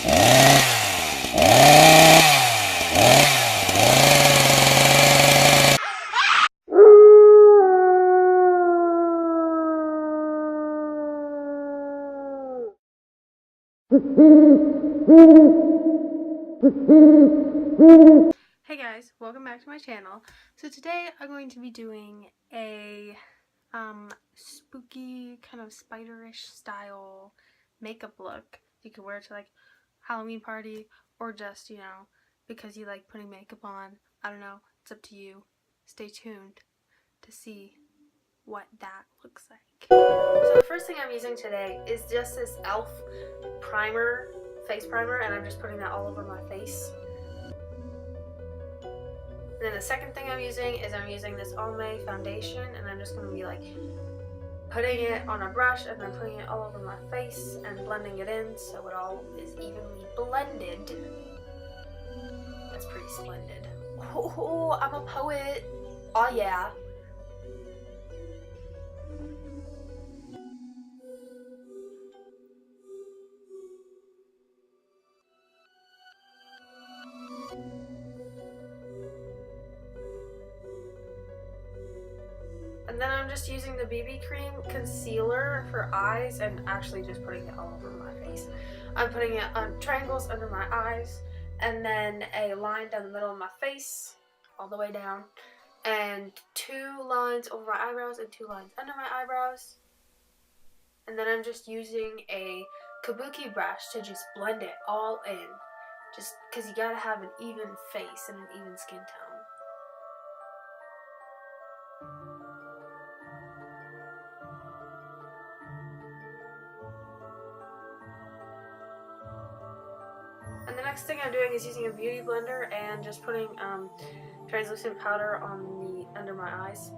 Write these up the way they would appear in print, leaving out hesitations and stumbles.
Hey guys, welcome back to my channel. So today I'm going to be doing a spooky kind of spiderish style makeup look. You can wear it to like Halloween party or just, you know, because you like putting makeup on. I don't know, it's up to you. Stay tuned to see what that looks like. So the first thing I'm using today is just this e.l.f. primer, face primer, and I'm just putting that all over my face. And then the second thing I'm using this Almay foundation, and I'm just going to be like putting it on a brush and then putting it all over my face and blending it in so it all is evenly blended. That's pretty splendid. Oh, I'm a poet. Oh yeah. And then I'm just using the BB cream concealer for eyes and actually just putting it all over my face. I'm putting it on triangles under my eyes and then a line down the middle of my face all the way down and 2 lines over my eyebrows and 2 lines under my eyebrows. And then I'm just using a kabuki brush to just blend it all in, just because you gotta have an even face and an even skin tone. And the next thing I'm doing is using a beauty blender and just putting translucent powder on the under my eyes.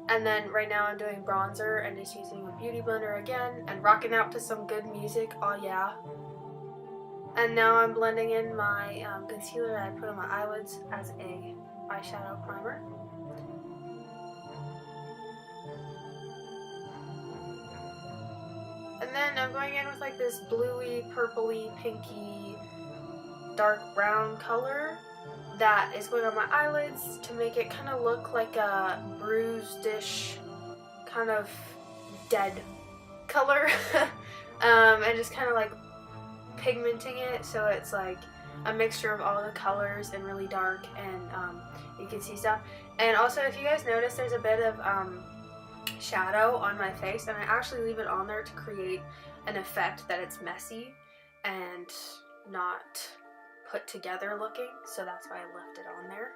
And then right now I'm doing bronzer and just using a beauty blender again and rocking out to some good music. Oh yeah. And now I'm blending in my concealer that I put on my eyelids as a eyeshadow primer. And then I'm going in with like this bluey, purpley, pinky, dark brown color that is going on my eyelids to make it kind of look like a bruised-ish kind of dead color. And just kind of like pigmenting it so it's like a mixture of all the colors and really dark, and you can see stuff. And also, if you guys notice, there's a bit of shadow on my face, and I actually leave it on there to create an effect that it's messy and not put together looking, so that's why I left it on there.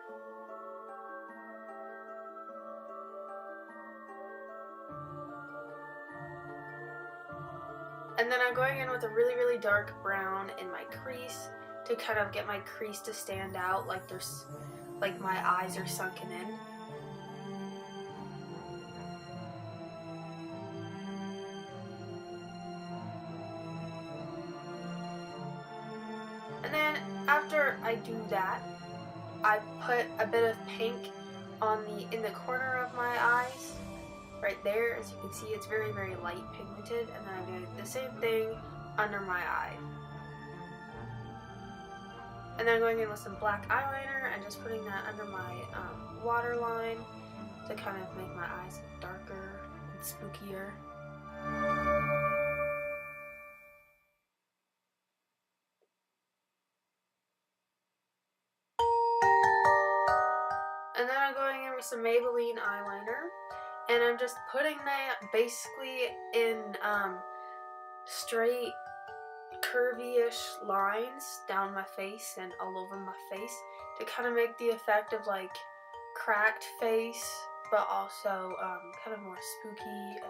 And then I'm going in with a really, really dark brown in my crease to kind of get my crease to stand out like there's, like my eyes are sunken in. And then after I do that, I put a bit of pink on in the corner of my eyes, right there. As you can see, it's very, very light pigmented. And then I'm doing the same thing under my eye. And then I'm going in with some black eyeliner and just putting that under my waterline to kind of make my eyes darker and spookier. And then I'm going in with some Maybelline eyeliner, and I'm just putting that basically in straight, curvy-ish lines down my face and all over my face to kind of make the effect of like cracked face, but also kind of more spooky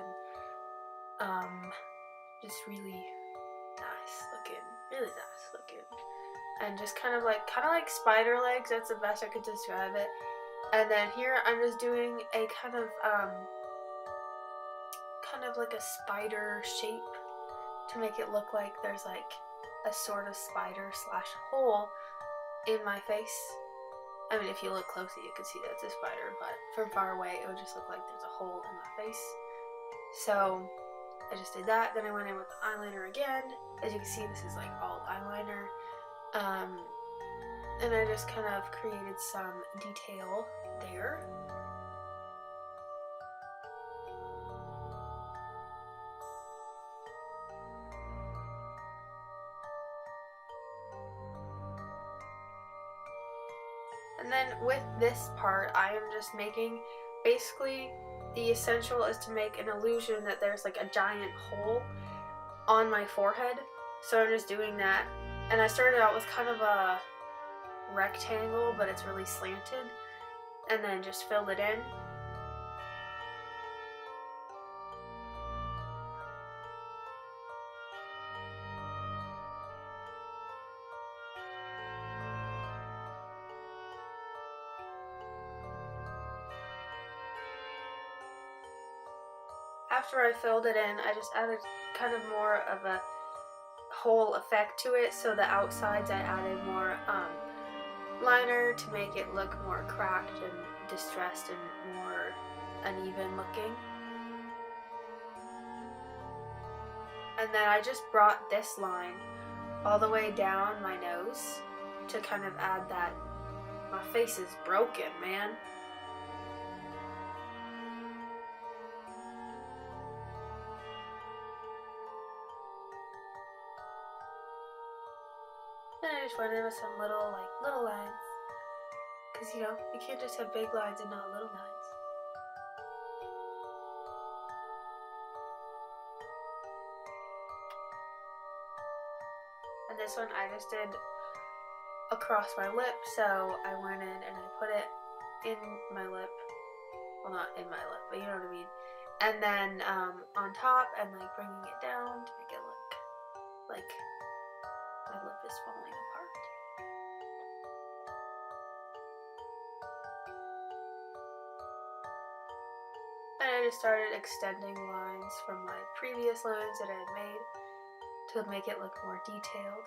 and just really nice looking, and just kind of like spider legs. That's the best I could describe it. And then here I'm just doing a kind of like a spider shape to make it look like there's like a sort of spider slash hole in my face. I mean, if you look closely you can see that's a spider, but from far away it would just look like there's a hole in my face. So I just did that. Then I went in with the eyeliner again. As you can see, this is like all eyeliner. And I just kind of created some detail there. And then with this part, I am just making, basically the essential is to make an illusion that there's like a giant hole on my forehead. So I'm just doing that. And I started out with kind of a rectangle, but it's really slanted. And then just filled it in. After I filled it in, I just added kind of more of a whole effect to it. So the outsides I added more liner to make it look more cracked and distressed and more uneven looking. And then I just brought this line all the way down my nose to kind of add that my face is broken, man. And I just went in with some little lines. Because, you know, you can't just have big lines and not little lines. And this one I just did across my lip, so I went in and I put it in my lip. Well, not in my lip, but you know what I mean. And then on top and like bringing it down to make it look like my lip is falling apart. And I just started extending lines from my previous lines that I had made to make it look more detailed.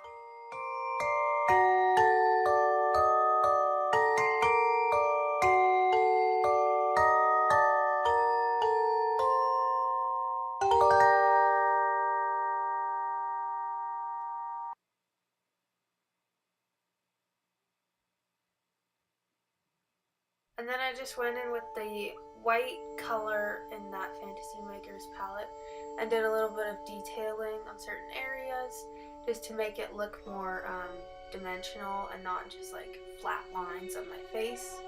And then I just went in with the white color in that Fantasy Makers palette and did a little bit of detailing on certain areas just to make it look more dimensional and not just like flat lines on my face.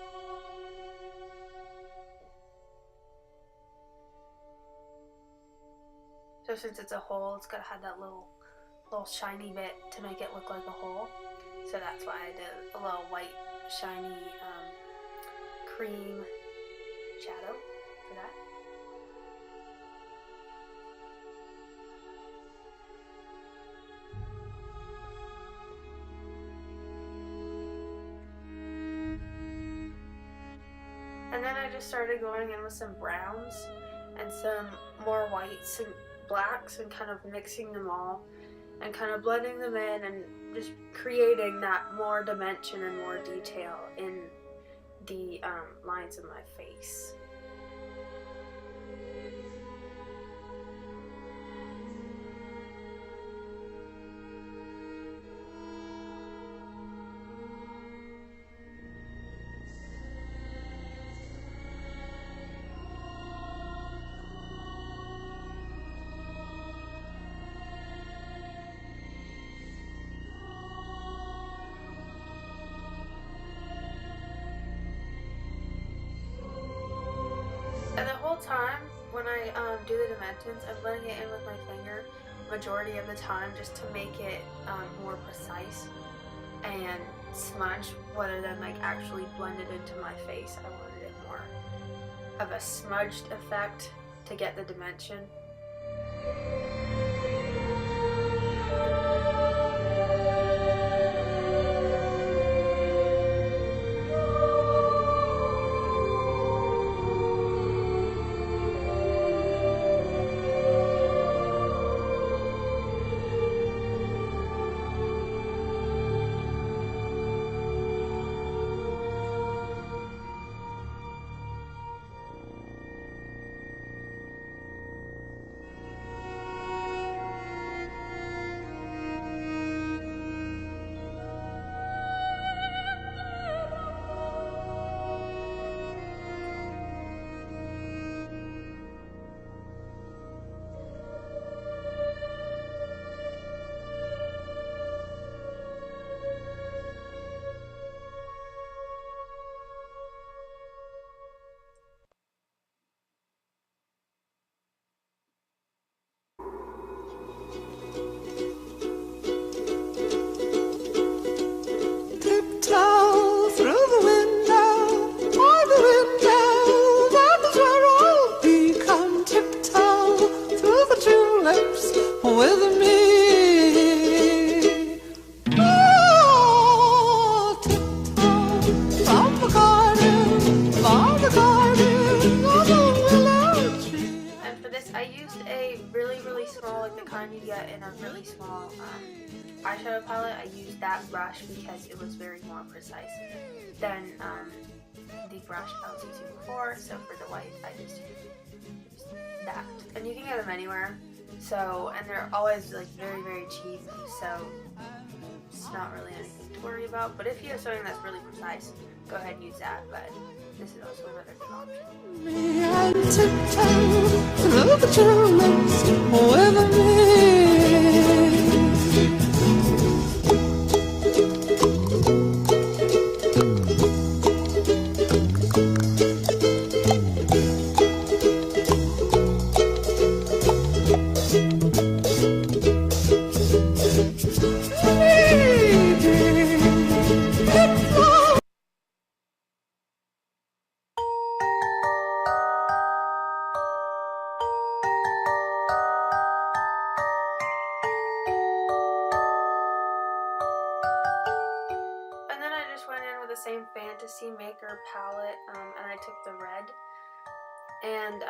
So since it's a hole, it's gotta have that little shiny bit to make it look like a hole. So that's why I did a little white shiny cream shadow for that. And then I just started going in with some browns and some more whites and blacks and kind of mixing them all and kind of blending them in and just creating that more dimension and more detail in the lines of my face. And the whole time when I do the dimensions, I'm blending it in with my finger majority of the time just to make it more precise and smudge rather than like actually blend it into my face. I wanted it more of a smudged effect to get the dimension. eyeshadow palette, I used that brush because it was very more precise than the brush I was using before. So for the white, I just used that. And you can get them anywhere. So, and they're always like very, very cheap. So it's not really anything to worry about. But if you have something that's really precise, go ahead and use that. But this is also another good option. Same Fantasy Maker palette, and I took the red, and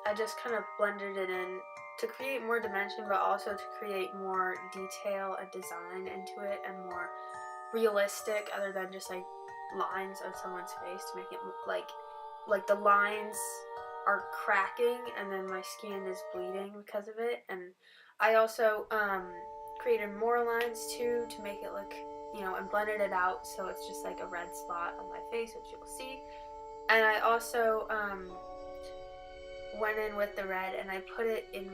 I just kind of blended it in to create more dimension, but also to create more detail and design into it, and more realistic, other than just like lines on someone's face, to make it like the lines are cracking, and then my skin is bleeding because of it. And I also created more lines too to make it look, you know, and blended it out so it's just like a red spot on my face, which you will see. And I also went in with the red and I put it in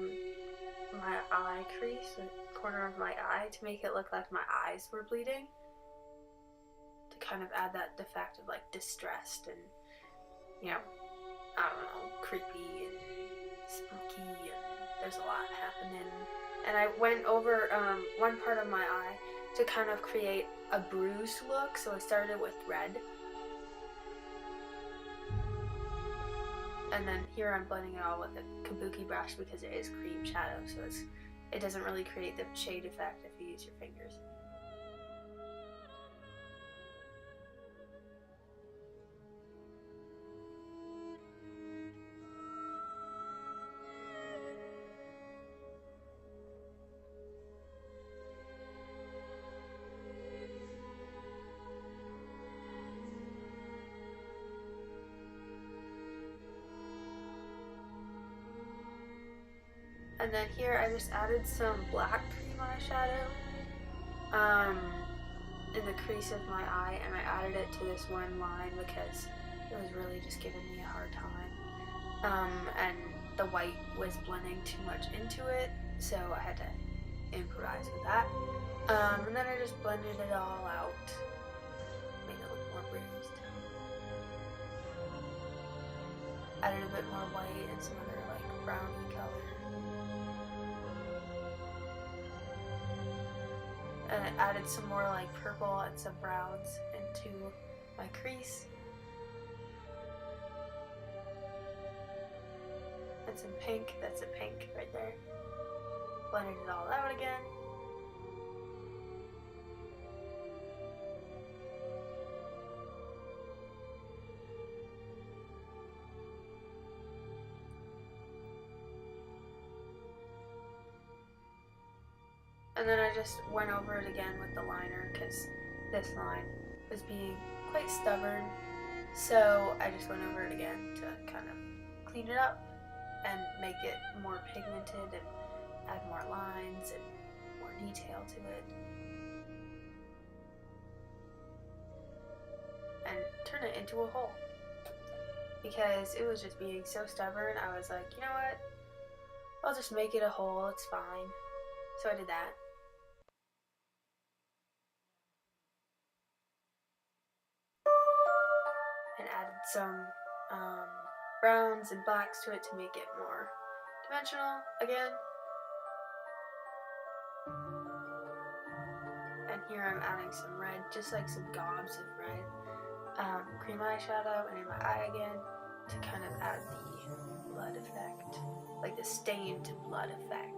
my eye crease, the corner of my eye, to make it look like my eyes were bleeding, to kind of add that effect of like distressed and, you know, I don't know, creepy and spooky, and there's a lot happening. And I went over one part of my eye to kind of create a bruised look, so I started with red. And then here I'm blending it all with a kabuki brush because it is cream shadow, so it doesn't really create the shade effect if you use your fingers. And then here I just added some black cream eyeshadow in the crease of my eye, and I added it to this one line because it was really just giving me a hard time. And the white was blending too much into it, so I had to improvise with that. And then I just blended it all out, made it look more bruised. Added a bit more white and some other like browny color. And I added some more like purple and some browns into my crease. And some pink, that's a pink right there. Blended it all out again. And then I just went over it again with the liner because this line was being quite stubborn. So I just went over it again to kind of clean it up and make it more pigmented and add more lines and more detail to it. And turn it into a hole. Because it was just being so stubborn, I was like, you know what? I'll just make it a hole, it's fine. So I did that. And added some browns and blacks to it to make it more dimensional again. And here I'm adding some red, just like some gobs of red cream eyeshadow, and in my eye again to kind of add the blood effect, like the stained blood effect.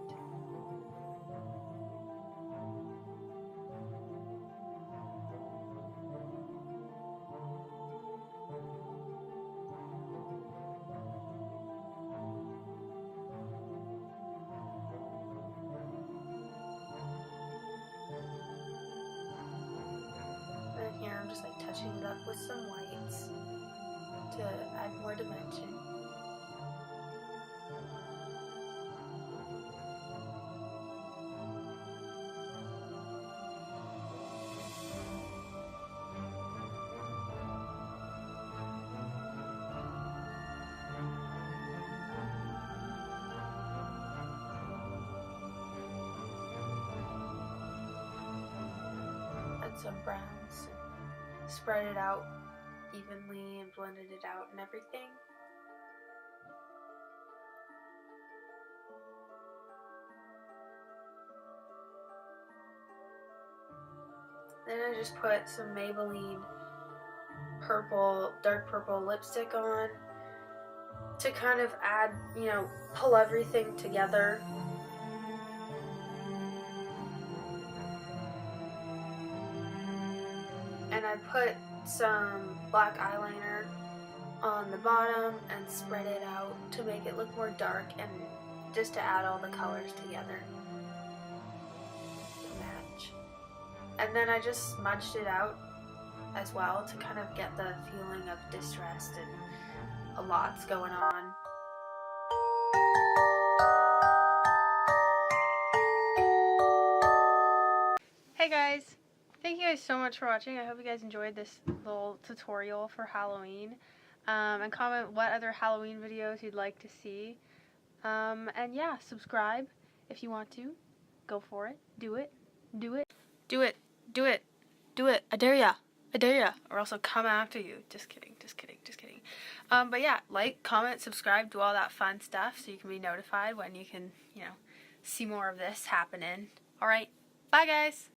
touching it up with some whites to add more dimension. Add some browns, spread it out evenly and blended it out and everything. Then I just put some Maybelline dark purple lipstick on to kind of add, you know, pull everything together. And I put some black eyeliner on the bottom and spread it out to make it look more dark and just to add all the colors together to match. And then I just smudged it out as well to kind of get the feeling of distress and a lot's going on. Hey guys! Thank you guys so much for watching. I hope you guys enjoyed this little tutorial for Halloween. And comment what other Halloween videos you'd like to see. And yeah, subscribe if you want to. Go for it. Do it. Do it. Do it. Do it. Do it. I dare ya. I dare ya. Or else I'll come after you. Just kidding. Just kidding. Just kidding. But yeah, like, comment, subscribe, do all that fun stuff so you can be notified when you can, you know, see more of this happening. Alright. Bye guys.